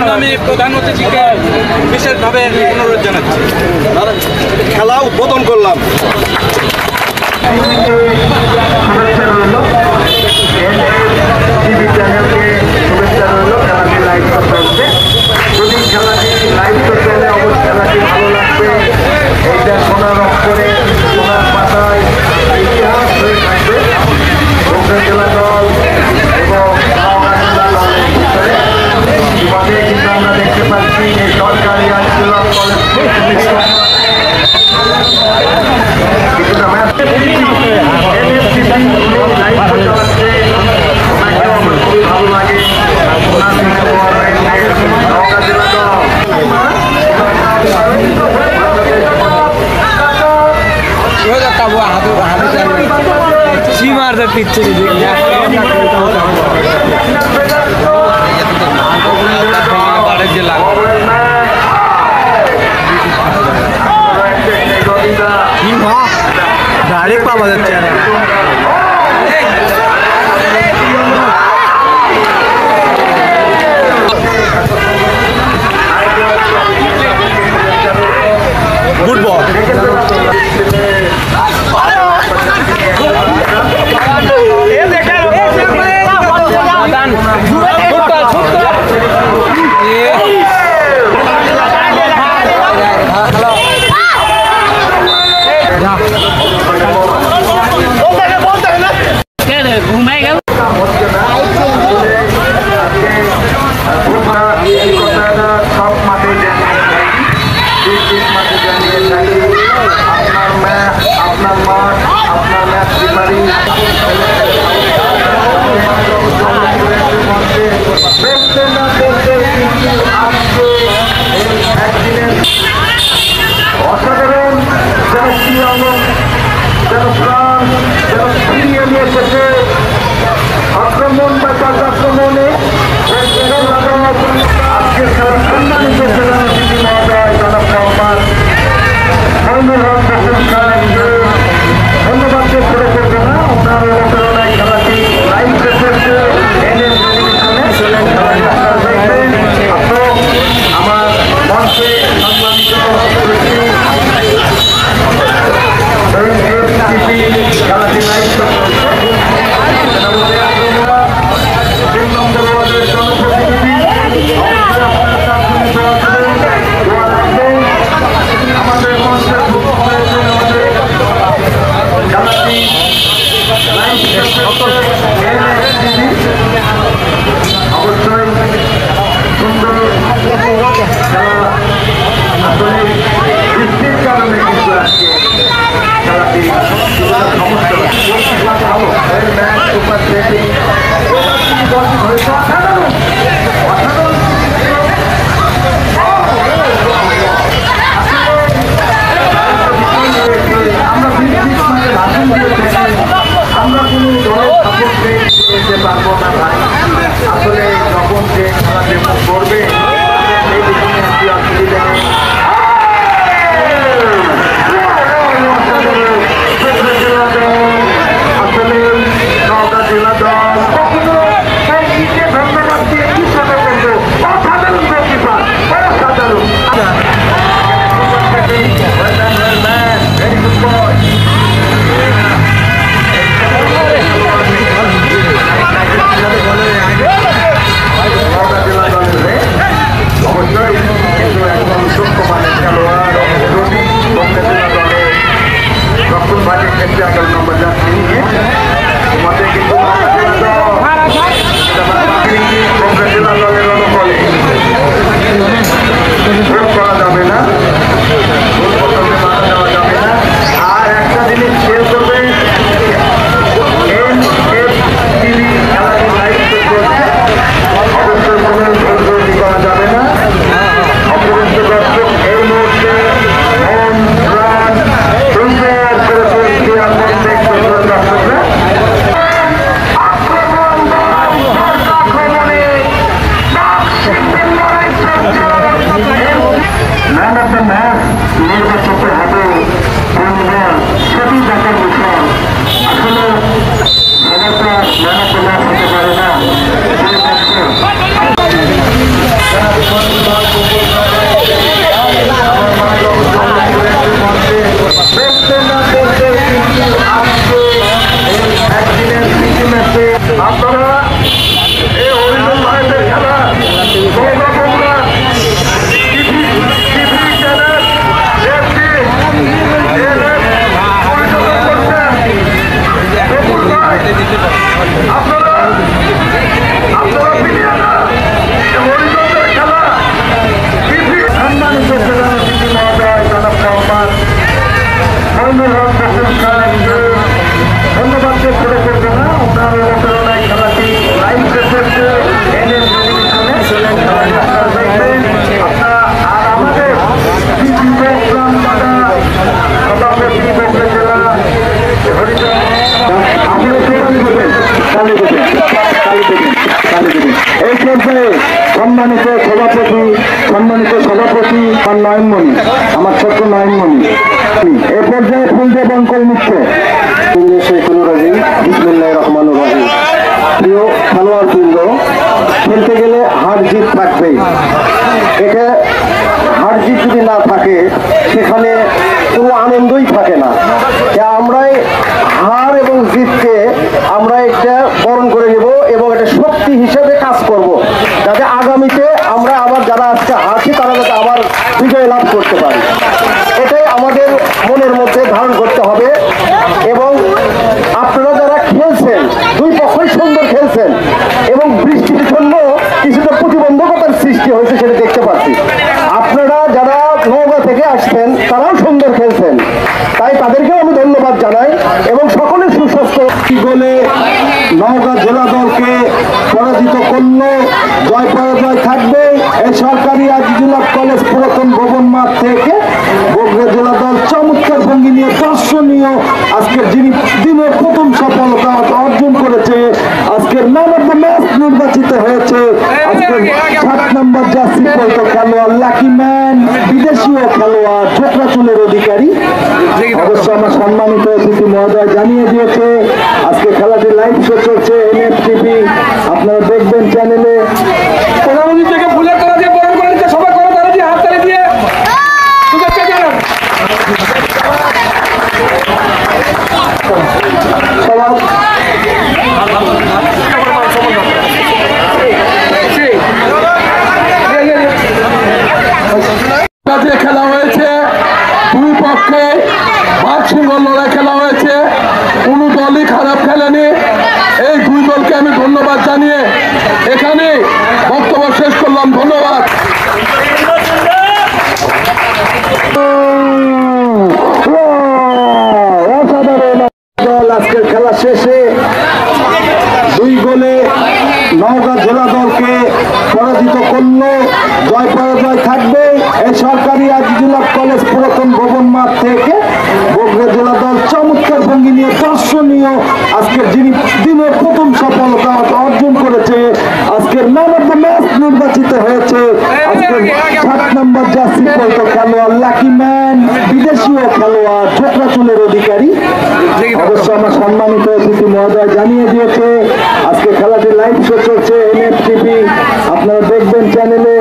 জন্য আমি প্রধান অতিথিকে বিশেষভাবে অনুরোধ জানাচ্ছি। খেলা উদ্বোধন করলাম। যদি খেলাটি লাইভ করতে হলে অবশ্যই খেলাটি ভালো লাগবে। এইটা সোনার অক্ষরে সোনার পাতায় ইতিহাস হয়ে থাকবে। জেলা দল এবং ইতিমধ্যে কিন্তু আমরা দেখতে পাচ্ছি এই সরকারি আইনজীবী কলেজ ভালো লাগে। सीमार्थ पिक्चर डायरेक्ट पावा जाच्छे ना गुड बॉल অসাধারণ আক্রমণ বা আক্রমণে আজকের খেলার সম্মানিত সেনাপতি মহোদয় জনাব মোহাম্মদ মইনুল হক খানকে ধন্যবাদ দিয়ে শুরু করবে না। আপনার অনুপ্রেরণায় খেলাটি লাইভ রেসেছে টেলিভিশনে আমার মঞ্চে সম্মানিত সম্মানিত সভাপতি আর নয়নমণি, আমার ছোট্ট নয়নমণি এ পর্যায়ে ফুল দিয়ে বঙ্কল নিচ্ছে। বিসমিল্লাহির রহমানির রহিম। প্রিয় খেলোয়াড় বৃন্দ, খেলতে গেলে হার জিত থাকবেই। এটা হার জিত যদি না থাকে সেখানে কোনো আনন্দই থাকে না। আমরাই হার এবং জিতকে আমরা একটা বরণ করে নেব এবং এটা শক্তি হিসেবে কাজ করব, যাতে আগামীতে আমরা আবার যারা আজকে হারছি তারা যাতে আবার বিজয় লাভ করতে পারি। এটাই আমাদের মনের মধ্যে ধারণ করতে হবে। এবং আপনারা যারা খেলছেন, দুই পক্ষই সুন্দর খেলছেন এবং বৃষ্টির জন্য কিছুটা প্রতিবন্ধকতার সৃষ্টি হয়েছে সেটা দেখতে পাচ্ছি। আপনারা যারা নওগাঁ থেকে আসছেন তারাও সুন্দর খেলছেন, তাই তাদেরকেও আমি ধন্যবাদ জানাই এবং সকলের সুস্বাস্থ্য গোলে নওগাঁ জেলা দলকে পরাজিত করলো। জয় পরাজয় থাকবে এই সরকারি আজিজুল্লাহ কলেজ পুরাতন ভবন মাঠ থেকে বগুড়া জেলা দল চমৎকার ভঙ্গি নিয়ে দর্শনীয় আজকের দিনের প্রথম সফলতা অর্জন করেছে। আজকের ম্যান অফ দ্য ম্যাচ নির্বাচিত হয়েছে আজকের 7 নম্বর জার্সি পরিত খেলোয়াড় লাকি ম্যান, বিদেশীয় খেলোয়াড় ছোটরাচুলের অধিকারী। অবশ্য আমার সম্মানিত অতিথি মহোদয় জানিয়ে দিয়েছে আজকে খেলাটি লাইভ শো চলছে NF টিভি, আপনারা দেখবেন চ্যানেলে। প্রধানমন্ত্রী থেকে ফুলের তোলা দিয়ে বরণ করে দিচ্ছে, সবাই করে তারা দিয়ে হাততালি দিয়ে শুভেচ্ছা জানান। খেলা হয়েছে, দুই পক্ষে বাঘসিংহ লড়াই খেলা হয়েছে, কোনো দলই খারাপ খেলেনি। এই দুই দলকে আমি ধন্যবাদ জানিয়ে এখানে বক্তব্য শেষ করলাম। ধন্যবাদ। অসাধারণ দল আজকের খেলা শেষে 2 গোলে নওগাঁ জেলা দলকে পরাজিত করলো। জয় পরাজয় থাকবে এই সরকারি আজিজুল্লাহ কলেজ পুরাতন ভবন মাঠ থেকে বগুড়া জেলা দল চমৎকার ভঙ্গি নিয়ে দর্শনীয় আজকের দিনের প্রথম সফলতা অর্জন করেছে। আজকের ম্যান অফ দ্য ম্যাচ নির্বাচিত হয়েছে আজকের 7 নম্বর জার্সি পরিত খেলোয়াড় লাকি ম্যান, বিদেশীয় খেলোয়াড় ছোটরাচুলের অধিকারী। অবশ্য আমার সম্মানিত অতিথি মহোদয় জানিয়ে দিয়েছে আজকে খেলাটি লাইভ শো চলছে NF টিভি, আপনারা দেখবেন চ্যানেলে।